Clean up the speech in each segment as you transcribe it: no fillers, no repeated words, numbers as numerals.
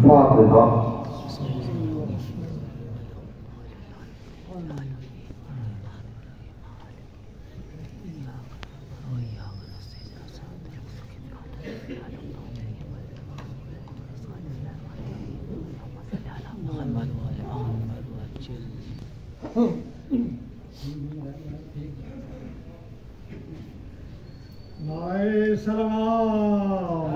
فاتحہ۔ نعرہ سلام۔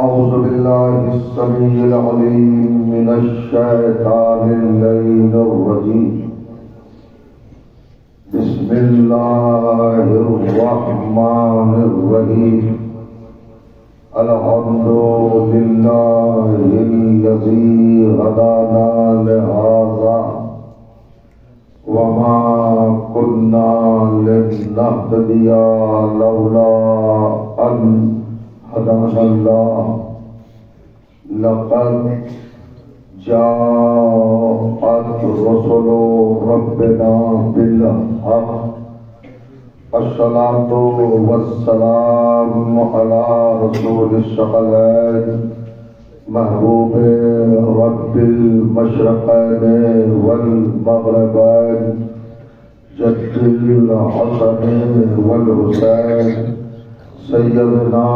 اعوذ باللہ السمیع العلیم من الشیطان اللعین الرجیم۔ بسم اللہ الرحمن الرحیم۔ الحمد للہ الذی ہدانا لہذا وما كنا لنهتدی لولا ان هدانا اللہ۔ لقد جاءت رسل ربنا بالحق۔ الصلاة والسلام على رسول الثقلين محبوب رب المشرقين والمغربين جد الحسن والحسين سيدنا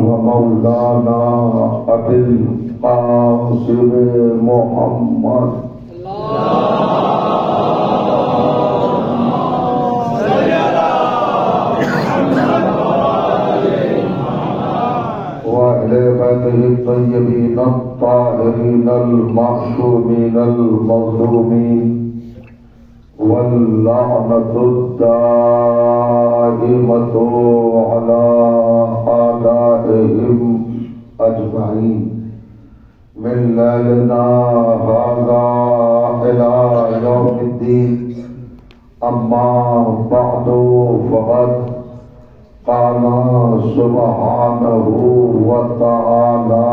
ومولانا أبي القاسم محمد وأهل بيته الطيبين الطاهرين المعصومين المظلومين واللعنة الدائمة على أعدائهم أجمعين من ليلنا هذا إلى يوم الدين۔ أما بعد فقد قال سبحانه وتعالى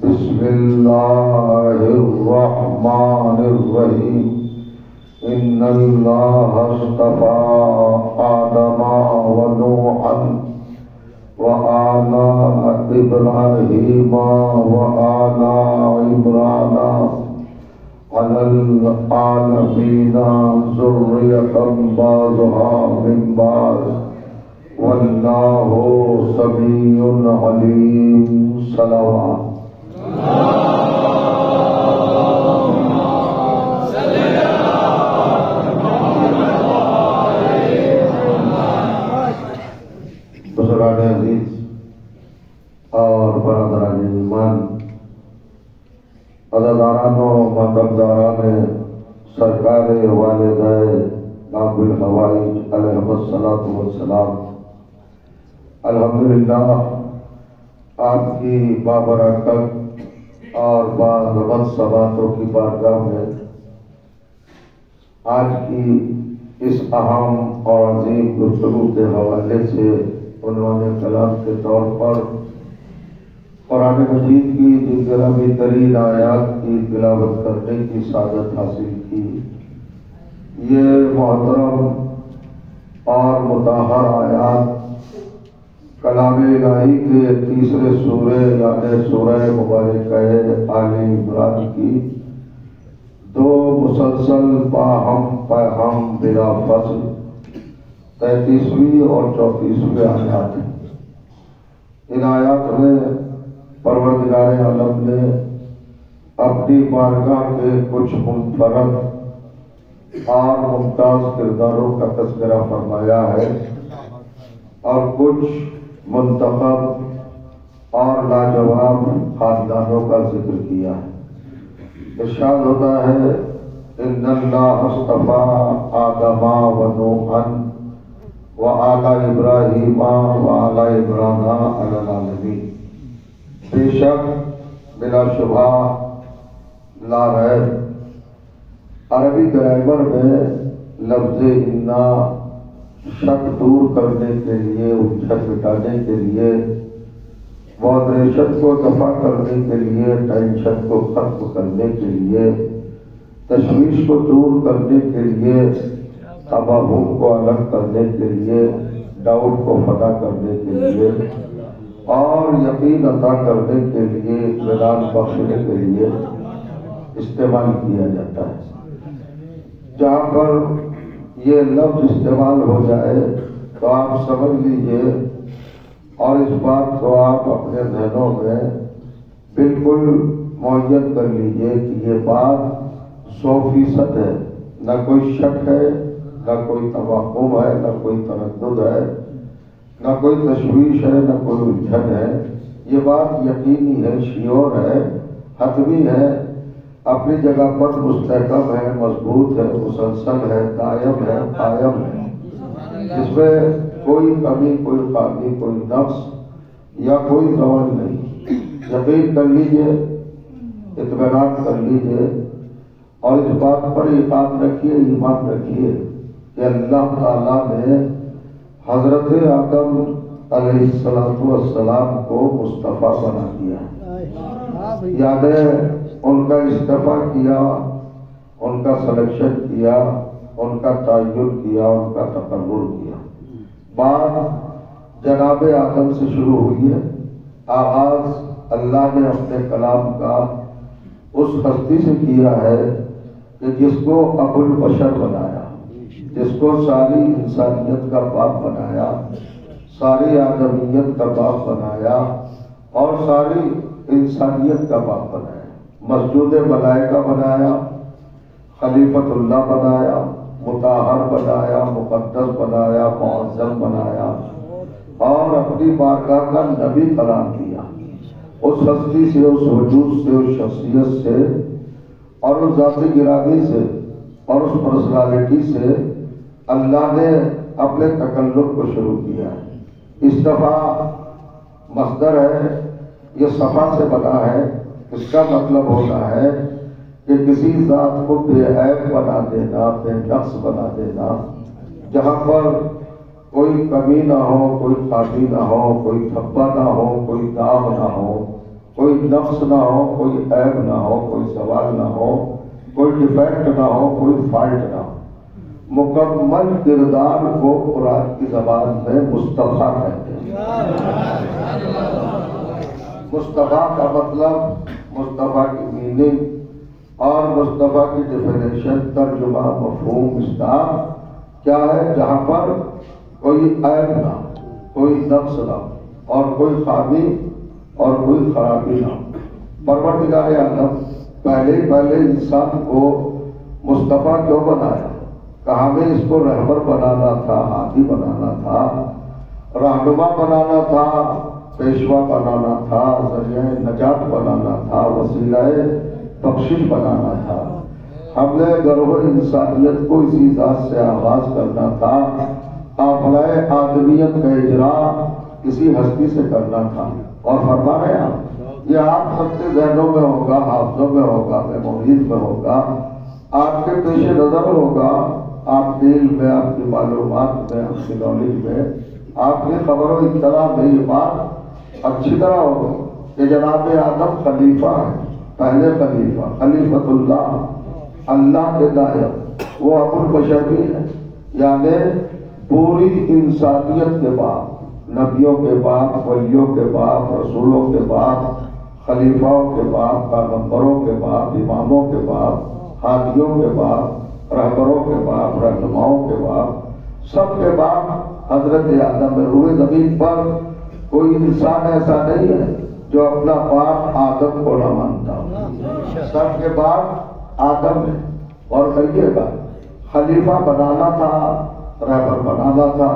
بسم الله الرحمن الرحيم۔ إن الله اصطفى آدم ونوحا وآل إبراهيم وآل عمران على العالمين ذرية بعضها من بعض واللہ سمیع علیم۔ صلوات۔ بزرگان عزیز اور برادران ایمان، عزاداران و ماتمداران سرکار والدین ناب الحوائج علیہ الصلاۃ والسلام، الحمدللہ آپ کی بابرکت اور باعظمت صباتوں کی بارگاہ میں آج کی اس اہم اور عظیم گفتگو کے حوالے سے عنوان کلام کے طور پر قرآن مجید کی جن گرامی ترین آیات کی تلاوت کرنے کی سعادت حاصل کی۔ یہ محترم اور مطہر آیات کلام الہی کے تیسرے سورہ یعنی سورہ مبارکہ آل عمران کی دو مسلسل باہم پیہم بلا فصل 33ویں اور 34ویں آیات ہیں۔ ان آیات میں پروردگار عالم نے اپنی بارگاہ کے کچھ منفرد اور ممتاز کرداروں کا تذکرہ فرمایا ہے اور کچھ منتخب اور لاجواب خاندانوں کا ذکر کیا ہے۔ ارشاد ہوتا ہے ان اللہ اصطفیٰ آدم و نوحا وآل ابراہیم وآل عمران علی العالمین۔ بے شک بلا شبہ لا ریب عربی گرامر میں لفظ انا شک دور کرنے کے لیے، الجھن مٹانے کے لیے، مودریشن کو دفع کرنے کے لیے، ٹینشن کو ختم کرنے کے لیے تشویش کو دور کرنے کے لیے، توہم کو الگ کرنے کے لیے، ڈاؤٹ کو فنا کرنے کے لیے اور یقین عطا کرنے کے لیے، اطمینان بخشنے کے لیے استعمال کیا جاتا ہے۔ جہاں پر یہ لفظ استعمال ہو جائے تو آپ سمجھ لیجئے اور اس بات کو آپ اپنے ذہنوں میں بالکل معین کر لیجئے کہ یہ بات 100% ہے، نہ کوئی شک ہے، نہ کوئی توہم ہے، نہ کوئی تردد ہے، نہ کوئی تشویش ہے، نہ کوئی الجھن ہے۔ یہ بات یقینی ہے، شیور ہے، حتمی ہے، اپنی جگہ پر مستحکم ہے، مضبوط ہے، مسلسل ہے، دائم ہے، قائم ہے، جس میں کوئی کمی، کوئی خامی، کوئی نقص یا کوئی زوال نہیں۔ یقین کر لیجئے، اطمینان کر لیجئے اور اس بات پر یقین رکھیے، ایمان رکھیے کہ اللہ تعالیٰ نے حضرت آدم علیہ السلام کو مصطفیٰ بنا دیا۔ یاد ہے ان کا اصطفیٰ کیا، ان کا سلیکشن کیا، ان کا تعین کیا، ان کا تقرر کیا۔ بات جناب آدم سے شروع ہوئی ہے۔ آغاز اللہ نے اپنے کلام کا اس ہستی سے کیا ہے کہ جس کو ابو البشر بنایا، جس کو ساری انسانیت کا باپ بنایا، ساری آدمیت کا باپ بنایا اور ساری انسانیت کا باپ بنایا۔ مسجود ملائکہ بنایا، خلیفۃ اللہ بنایا، مطہر بنایا، مقدس بنایا، معظم بنایا اور اپنی بارگاہ کا نبی قرار دیا۔ اس ہستی سے، اس وجود سے، اس شخصیت سے اور اس ذاتی گرامی سے اور اس پرسنالٹی سے اللہ نے اپنے تکلم کو شروع کیا ہے۔ اصطفیٰ مصدر ہے، یہ صفا سے بنا ہے۔ اس کا مطلب ہوتا ہے کہ کسی ذات کو بے عیب بنا دینا، بے نقص بنا دینا، جہاں پر کوئی کمی نہ ہو، کوئی خامی نہ ہو، کوئی دھبا نہ ہو، کوئی داغ نہ ہو، کوئی نقص نہ ہو، کوئی عیب نہ ہو، کوئی سوال نہ ہو، کوئی ڈیفیکٹ نہ ہو، کوئی فالٹ نہ ہو۔ مکمل کردار کو قرآن کی زبان میں مصطفیٰ کہتے ہیں۔ مصطفیٰ کا مطلب، مصطفیٰ کی میننگ اور مصطفیٰ کی ڈیفینیشن، ترجمہ، مفہوم، مصداق کیا ہے؟ جہاں پر کوئی عیب نہ، کوئی نقص نہ اور کوئی خامی اور کوئی خرابی نہ۔ پروردگار عالم پہلے انسان کو مصطفیٰ کیوں بنایا؟ کہاں میں اس کو رہبر بنانا تھا، ہادی بنانا تھا، رہنما بنانا تھا، پیشوا بنانا تھا، ذریعہ نجات بنانا تھا، وسیلہ بخشش بنانا تھا۔ ہم نے گروہ انسانیت کو اسی ذات سے آغاز کرنا تھا۔ قافلہ آدمیت کا اجرا اسی ہستی سے کرنا تھا۔ اور فرما رہے ہیں یہ آپ سب کے ذہنوں میں ہوگا، حافظوں میں ہوگا، میموریز میں ہوگا، آپ کے پیش نظر ہوگا، آپ کے علم میں، آپ کی معلومات میں، آپ کی نالج میں، آپ کی خبر و اطلاع میں یہ بات اچھی طرح ہوگا کہ جناب آدم خلیفہ ہے، پہلے خلیفہ، خلیفۃ اللہ، اللہ کے نائب، وہ ابو البشر بھی ہے، یعنی پوری انسانیت کے باپ، نبیوں کے باپ، ولیوں کے باپ، رسولوں کے باپ، خلیفاؤں کے باپ، پیغمبروں کے باپ، اماموں کے باپ، ہادیوں کے باپ، رہبروں کے باپ، رہنماؤں کے باپ، سب کے باپ حضرت آدم ہے۔ روئے زمین پر کوئی انسان ایسا نہیں ہے جو اپنا باپ آدم کو نہ مانتا، سب کے باپ آدم ہے۔ اور کہیے گا خلیفہ بنانا تھا، رہبر بنانا تھا،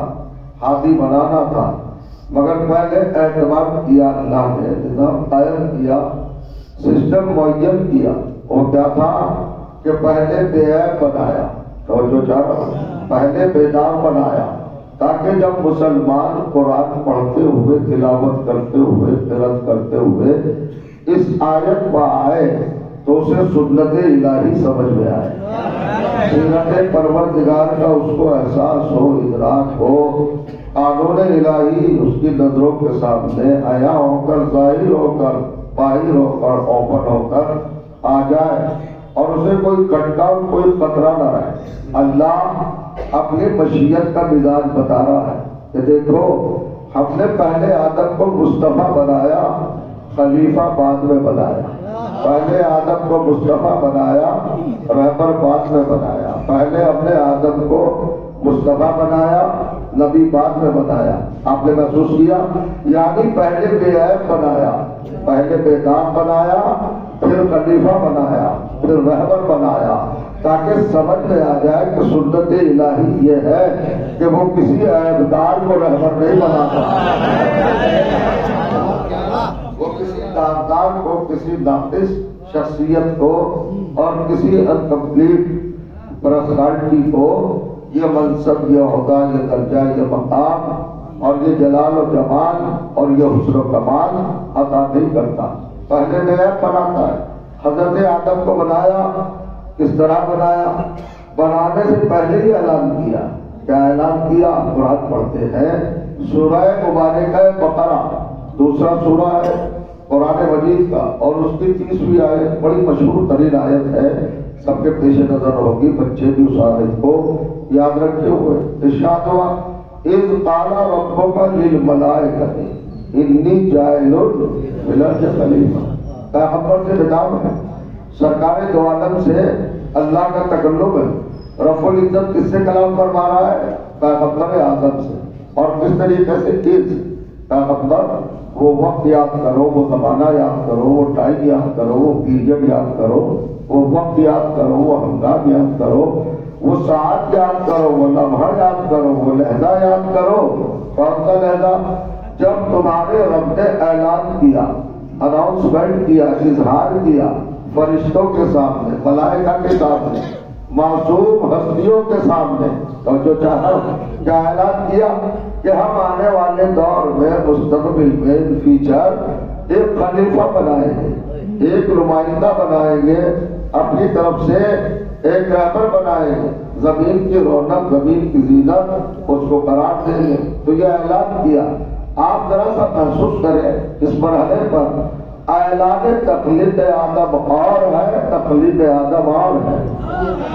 ہادی بنانا تھا، مگر پہلے اعتماد کیا، اللہ نے نظام قائم کیا، سسٹم معین کیا۔ وہ کیا تھا کہ پہلے بے عیب بنایا، توجہ چاہو، پہلے بیدار بنایا، تاکہ جب مسلمان قرآن پڑھتے ہوئے، تلاوت کرتے ہوئے، قرأت کرتے ہوئے اس آیت پر آئے تو اسے سنت الہی سمجھ میں آئے، سنت پروردگار کا اس کو احساس ہو، ادراک ہو، قانون الہی اس کی نظروں کے سامنے عیاں ہو کر، ظاہر ہو کر، باہر ہو کر، اوپن ہو کر آ جائے اور اور اسے کوئی کٹکا اور کوئی خطرہ نہ رہے۔ اللہ اپنی مشیت کا مزاج بتا رہا ہے کہ دیکھو ہم نے پہلے آدم کو مصطفیٰ بنایا، خلیفہ بعد میں بنایا۔ پہلے آدم کو مصطفیٰ بنایا، رہبر بعد میں بنایا۔ پہلے ہم نے آدم کو مصطفیٰ بنایا، نبی بعد میں بنایا۔ آپ نے محسوس کیا؟ یعنی پہلے بے عیب بنایا، پہلے بے داغ بنایا، پھر خلیفہ بنایا، پھر رہبر بنایا، تاکہ سمجھ میں آ جائے کہ سنت الہی یہ ہے کہ وہ کسی عیب دار کو رہبر نہیں بناتا، وہ کسی داغدار کو، کسی ناقص شخصیت کو اور کسی انکمپلیٹ پرسنالٹی کو یہ منصب، یہ عہدہ، یہ درجہ، یہ مقام اور یہ جلال و جمال اور یہ حسن و کمال عطا نہیں کرتا، پہلے بے عیب بناتا ہے۔ حضرت آدم کو بنایا، کس طرح بنایا؟ بنانے سے پہلے ہی اعلان کیا۔ کیا اعلان کیا؟ قرآن پڑھتے ہیں، سورہ مبارکہ بقرہ، دوسرا سورہ ہے قرآن مجید کا، اور اس کی 30ویں آیت بڑی مشہور ترین آیت ہے، سب کے پیش نظر ہوگی، بچے بھی اس آیت کو یاد رکھے ہوئے۔ ارشاد ہوا اذ قال ربک للملائکۃ انی جاعل فی الارض خلیفہ۔ پیغمبر سے خطاب ہے، سرکار دو عالم سے اللہ کا تکلم ہے۔ رب العزت کس سے کلام فرما رہا ہے؟ پیغمبر اعظم سے۔ اور کس طریقے سے؟ اذ، پیغمبر وہ وقت یاد کرو، وہ زمانہ یاد کرو، وہ ٹائم یاد کرو، وہ پیریڈ یاد کرو، وہ وقت یاد کرو، وہ ہنگام یاد کرو، وہ ساعت یاد کرو، وہ لمحہ یاد کرو، وہ لہجہ یاد کرو۔ کون سا لہجہ؟ جب تمہارے رب نے اعلان کیا، اناؤنسمنٹ کیا، اظہار کیا فرشتوں کے سامنے، ملائکہ کے سامنے، معصوم ہستیوں کے سامنے، اور جو چاہا کیا اعلان کیا کہ ہم آنے والے دور میں مستقبل میں فیچر ایک خلیفہ بنائیں گے، ایک نمائندہ بنائیں گے، اپنی طرف سے ایک رہبر بنائیں گے، زمین کی رونق، زمین کی زینت اس کو قرار دیں گے۔ تو یہ اعلان کیا۔ آپ ذرا سا محسوس کریں اس مرحلے پر، اعلان تقلید آدم اور ہے، تقلید آدم اور ہے،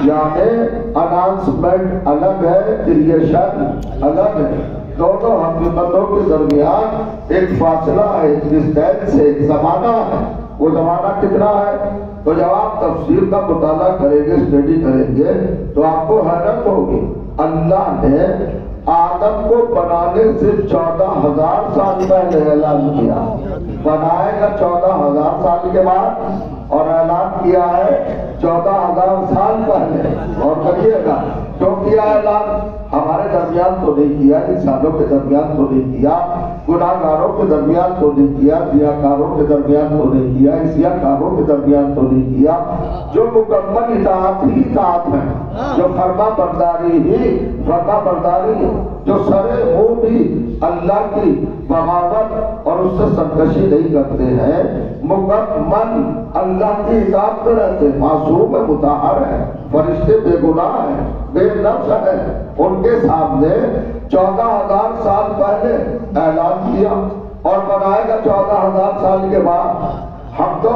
یعنی اناؤنسمنٹ الگ ہے، کریشن الگ ہے۔ دونوں حقیقتوں کے درمیان ایک فاصلہ ہے، ایک ڈسٹینس ہے، ایک زمانہ ہے۔ وہ زمانہ کتنا ہے؟ تو جب آپ تفسیر کا مطالعہ کریں گے، اسٹڈی کریں گے، تو آپ کو حیرت ہوگی۔ اللہ نے آدم کو بنانے سے 14,000 سال پہلے اعلان کیا، بنائے گا 14,000 سال کے بعد، اور اعلان کیا ہے 14,000 سال پہلے۔ اور کریے گا کیوں کیا اعلان؟ ہمارے درمیان تو نہیں کیا، انسانوں کے درمیان تو نہیں کیا، گناہگاروں کے درمیان تو نہیں کیا، ریاکاروں کے درمیان تو نہیں کیا، عصیانکاروں کے درمیان تو نہیں کیا۔ جو مکمل اطاعت ہی اطاعت ہے، جو فرما برداری ہی فرما برداری ہے، جو سرے ہو بھی اللہ کی بغاوت اور اس سے سرکشی نہیں کرتے ہیں، مکمل اللہ کی اطاعت میں رہتے ہیں، معصوم ہے، مطہر ہے، فرشتے بے گناہ ہیں، بے نفس ہیں، ان کے سامنے 14,000 سال پہلے اعلان کیا، اور بنائے گا 14,000 سال کے بعد۔ ہم تو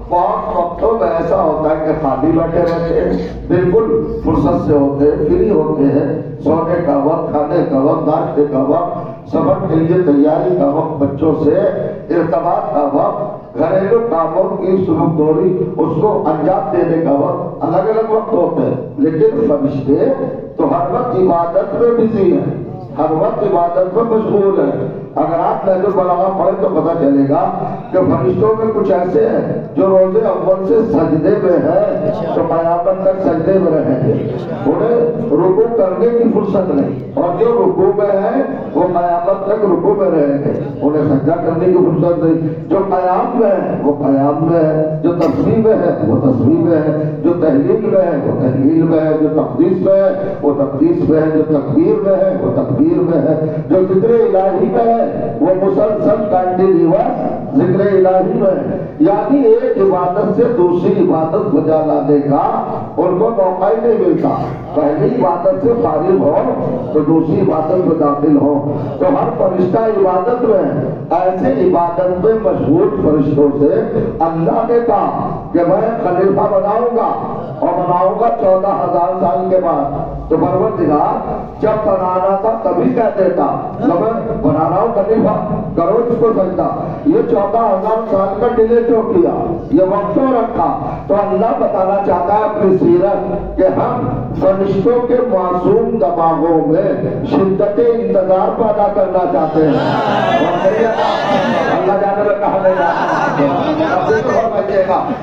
بہت وقتوں میں ایسا ہوتا ہے کہ خالی بیٹھے رہتے ہیں، بالکل فرصت سے ہوتے ہیں، فری ہوتے ہیں، سونے کا وقت، کھانے کا وقت، ناشتے کا وقت، سفر کے لیے تیاری کا وقت، بچوں سے ارتباط کا وقت، گھریلو کاموں کی سلوک دوری اس کو انجام دینے کا وقت، الگ الگ وقت ہوتے ہیں۔ لیکن فرشتے تو ہر وقت عبادت میں بزی ہیں، ہر وقت عبادت میں مشغول ہے۔ اگر آپ نہج البلاغہ پڑھیں تو پتہ چلے گا کہ فرشتوں میں کچھ ایسے ہیں جو روز اول سے سجدے میں ہے تو قیامت تک سجدے میں رہیں گے، انہیں رکوع کرنے کی فرصت نہیں، اور جو رکوع میں ہے وہ قیامت تک رکوع میں رہیں گے، انہیں سجدہ کرنے کی فرصت نہیں۔ جو قیام میں ہے وہ قیام میں ہے، جو تسبیح میں ہے وہ تسبیح میں ہے، جو تحلیل میں ہے وہ تحلیل میں ہے، جو تقدیس میں ہے وہ تقدیس میں ہے، جو تکبیر میں ہے وہ تکبیر میں ہے، جو ذکر الہی میں ہے وہ مسلسل کنٹینیوس ذکر الہی میں ہے۔ یعنی ایک عبادت سے دوسری عبادت بجا لانے کا ان کو موقع ہی نہیں ملتا، پہلی عبادت سے فارغ ہو تو دوسری عبادت میں داخل ہو۔ تو ہر فرشتہ عبادت میں ہے، ایسے عبادت میں مشغول فرشتوں سے اللہ نے کہا کہ میں خلیفہ بناؤں گا، اور بناؤں گا 14,000 سال کے بعد. تو پروردگار جب بنانا تھا تبھی کہہ دیتا بنا رہا ہوں خلیفہ کرو اس کو سجدہ. یہ 14,000 سال کا ڈیلے کیوں کیا, یہ وقت کیوں رکھا؟ تو اللہ بتانا چاہتا ہے اپنی سیرت کہ ہم فرشتوں کے معصوم دماغوں میں شدت انتظار پیدا کرنا چاہتے ہیں. اللہ جانے میں کہا نہیں جاتا,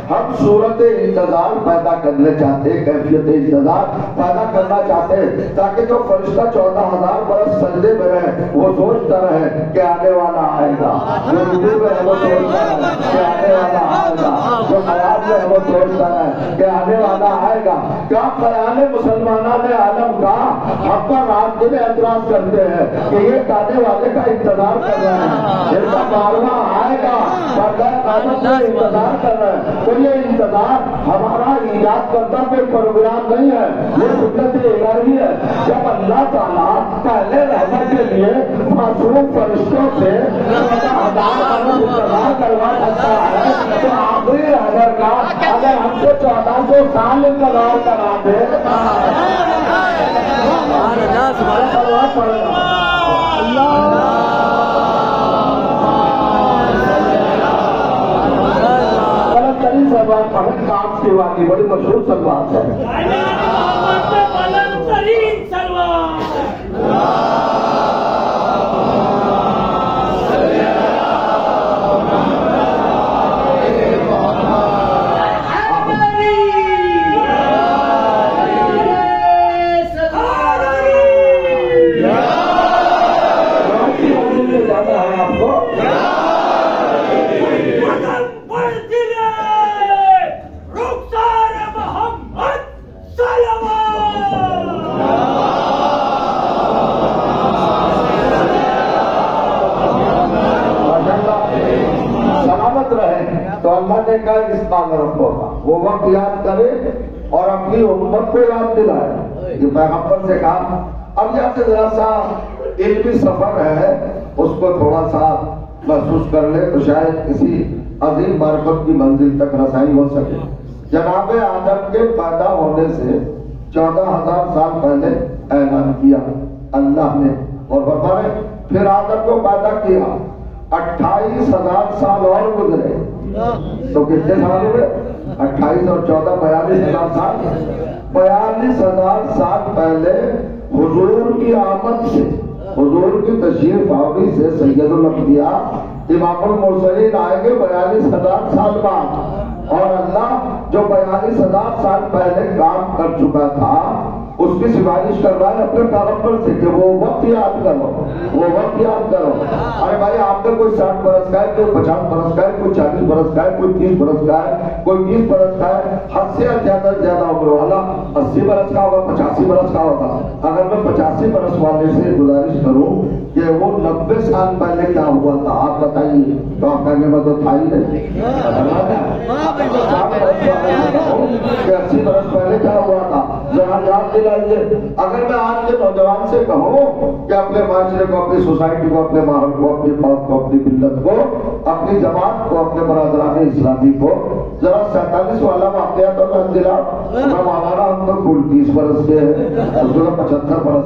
ہم صورت انتظار پیدا کرنے چاہتے ہیں, کیفیت انتظار پیدا کرنا چاہتے ہیں, تاکہ جو فرشتہ 14,000 برس سجدے میں رہے وہ سوچتا رہے کہ آنے والا آئے گا, جو رکوع میں ہے وہ سوچتا رہے کہ آنے والا آئے گا, جو قیام میں ہے وہ سوچتا رہے کہ آنے والا آئے گا. کیا خیال مسلمانان عالم کا ہم پر رات دن اعتراض کرتے ہیں کہ یہ آنے والے کا انتظار کر رہے ہیں, ان کا ماروا آئے گا انتظار کر رہے ہیں. تو یہ انتظار ہمارا ایجاد کرتا کوئی پروگرام نہیں ہے, یہ سنت الہی ہے. جب اللہ تعالیٰ پہلے رحمت کے لیے معصوم فرشتوں سے انتظار کروا سکتا ہے تو آخری رہبر کا اگر ہم کو 1400 سال انتظار کرا دے کام کی واقعی بڑی مشہور سلوات ہے. اس کام رکھو گا وہ وقت یاد کرے اور اپنی امت کو یاد دلائے. یہ پیغمبر سے کہا. اب یہاں سے ذرا سا علمی سفر ہے اس کو تھوڑا سا محسوس کر لے تو شاید کسی عظیم معرفت کی منزل تک رسائی ہو سکے. جناب آدم کے پیدا ہونے سے 14,000 سال پہلے اعلان کیا اللہ نے اور فرمایا پھر آدم کو پیدا کیا. 28,000 سال اور گزرے تو کتنے سال ہوئے؟ 28 اور 14 42,000 سال. 42,000 سال پہلے حضور کی آمد سے, حضور کی تشریف آوری سے سید الانبیاء امام المرسلین آئے گے 42,000 سال بعد. اور اللہ جو 42,000 سال پہلے کام کر چکا تھا اس کی سفارش کر رہا ہے اپنے پیغمبر سے کہ وہ وقت یاد کرو, وہ وقت یاد کرو. ارے بھائی آپ نے کوئی 60 برس کا ہے, کوئی 50 برس کا ہے, کوئی 40 برس کا ہے, کوئی 30 برس کا ہے, کوئی 20 برس کا ہے. حد سے زیادہ عمر والا 80 برس کا ہوگا, 85 برس کا ہوگا. اگر میں 85 برس والے سے گزارش کروں کہ وہ 90 سال پہلے کیا ہوا تھا آپ بتائیے تو آپ کہنے میں تو تھا ہی نہیں. 80 برس پہلے کیا ہوا تھا ذرا یاد دلائیے. اگر میں آج کے نوجوان سے کہوں کہ اپنے معاشرے کو, اپنی سوسائٹی کو, اپنے ماحول کو, اپنی قوم کو, اپنی ملت کو, اپنی جماعت کو, اپنے برادران اسلامی کو ذرا 47 والا واقعہ تو میں دلا, میں مولانا ہم تو 30 برس کے ہیں, 75 برس